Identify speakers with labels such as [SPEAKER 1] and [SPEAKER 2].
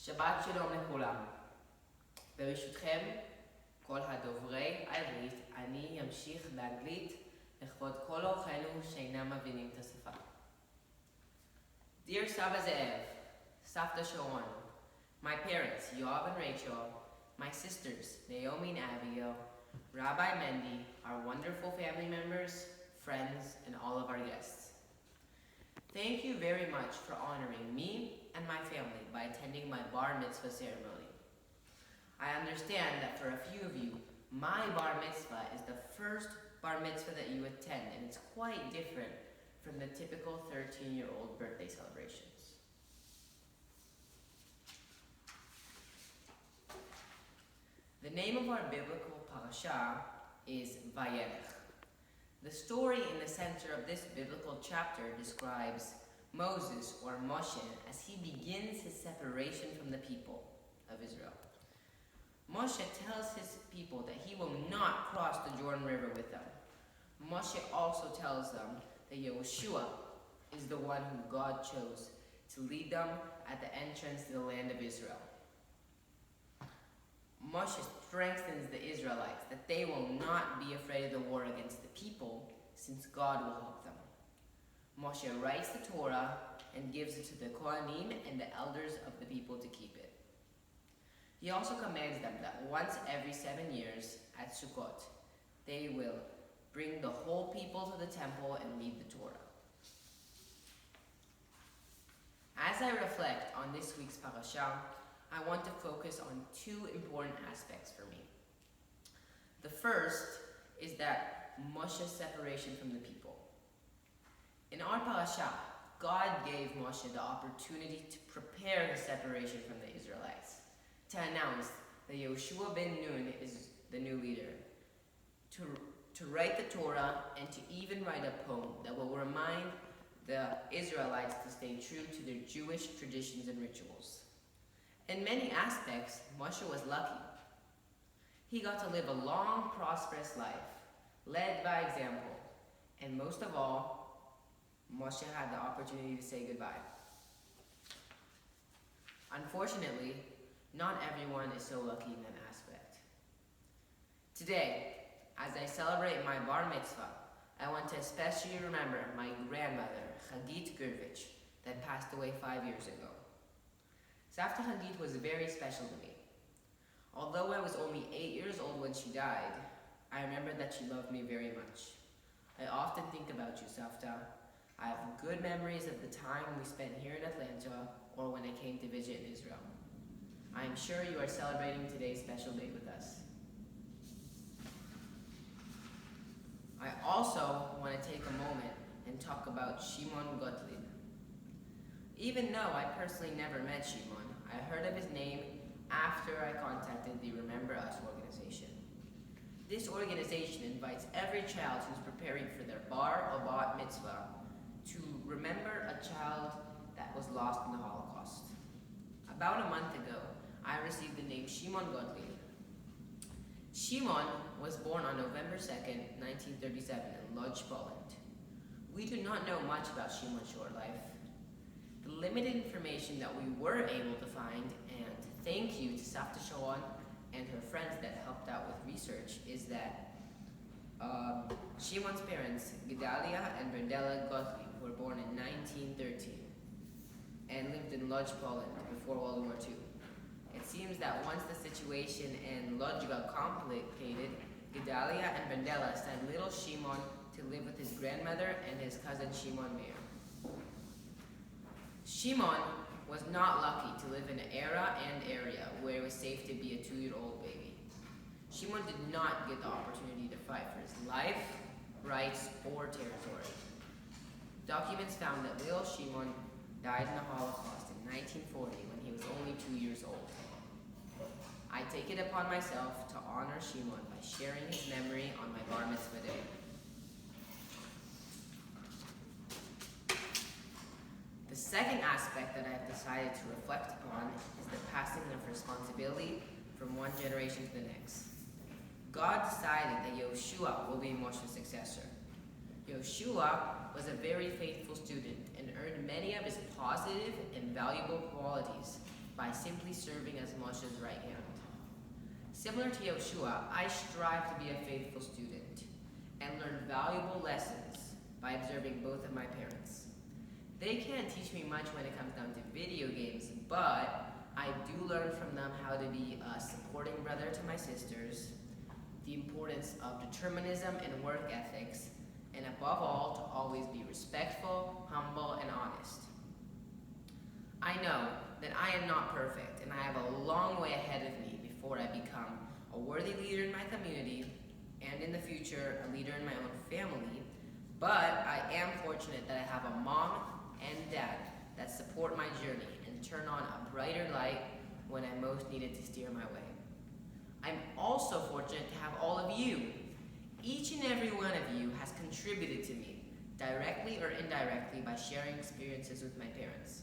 [SPEAKER 1] שבת שלום לכולם. ברשותכם, כל הדוברי העברית, אני אמשיך באנגלית לכבוד כל אורחינו שאינם מבינים את השפה. Dear Saba Ze'ev, Savta Sharon, my parents, Yoav and Rachel, my sisters, Naomi and Abigail, Rabbi Mendy, our wonderful family members, friends, and all of our guests. Thank you very much for honoring me and my family by attending my bar mitzvah ceremony. I understand that for a few of you, my bar mitzvah is the first bar mitzvah that you attend, and it's quite different from the typical 13-year-old birthday celebrations. The name of our biblical parasha is Vayelech. The story in the center of this biblical chapter describes Moses, or Moshe, as he begins his separation from the people of Israel. Moshe tells his people that he will not cross the Jordan River with them. Moshe also tells them that Yehoshua is the one whom God chose to lead them at the entrance to the land of Israel. Moshe strengthens the Israelites that they will not be afraid of the war against the people, since God will help them. Moshe writes the Torah and gives it to the Kohanim and the elders of the people to keep it. He also commands them that once every 7 years at Sukkot, they will bring the whole people to the temple and read the Torah. As I reflect on this week's parasha, I want to focus on two important aspects for me. The first is that Moshe's separation from the people. In our parasha, God gave Moshe the opportunity to prepare the separation from the Israelites, to announce that Yehoshua ben Nun is the new leader, to write the Torah, and to even write a poem that will remind the Israelites to stay true to their Jewish traditions and rituals. In many aspects, Moshe was lucky. He got to live a long, prosperous life, led by example, and most of all, Moshe had the opportunity to say goodbye. Unfortunately, not everyone is so lucky in that aspect. Today, as I celebrate my bar mitzvah, I want to especially remember my grandmother, Chagit Gurvich, that passed away 5 years ago. Savta Chagit was very special to me. Although I was only 8 years old when she died, I remember that she loved me very much. I often think about you, Savta. I have good memories of the time we spent here in Atlanta or when I came to visit in Israel. I am sure you are celebrating today's special day with us. I also want to take a moment and talk about Shimon Gottlieb. Even though I personally never met Shimon, I heard of his name after I contacted the Remember Us organization. This organization invites every child who's preparing for their bar or bat mitzvah to remember a child that was lost in the Holocaust. About a month ago, I received the name Shimon Gottlieb. Shimon was born on November 2nd, 1937 in Lodz, Poland. We do not know much about Shimon's short life. The limited information that we were able to find, and thank you to Savta Sharon and her friends that helped out with research, is that Shimon's parents, Gedalia and Brendela Gottlieb, were born in 1913 and lived in Lodz, Poland before World War II. It seems that once the situation in Lodz got complicated, Gedalia and Brendela sent little Shimon to live with his grandmother and his cousin Shimon Meir. Shimon was not lucky to live in an era and area where it was safe to be a 2-year-old baby. Shimon did not get the opportunity to fight for his life, rights, or territory. Documents found that little Shimon died in the Holocaust in 1940 when he was only 2 years old. I take it upon myself to honor Shimon by sharing his memory on my bar mitzvah day. The second aspect that I have decided to reflect upon is the passing of responsibility from one generation to the next. God decided that Yehoshua will be Moshe's successor. Yehoshua was a very faithful student and earned many of his positive and valuable qualities by simply serving as Moshe's right hand. Similar to Yoshua, I strive to be a faithful student and learn valuable lessons by observing both of my parents. They can't teach me much when it comes down to video games, but I do learn from them how to be a supporting brother to my sisters, the importance of determinism and work ethics, and above all, to always be respectful, humble, and honest. I know that I am not perfect, and I have a long way ahead of me before I become a worthy leader in my community, and in the future, a leader in my own family, but I am fortunate that I have a mom and dad that support my journey and turn on a brighter light when I most needed to steer my way. I'm also fortunate to have all of you. Each and every one of you has contributed to me, directly or indirectly, by sharing experiences with my parents.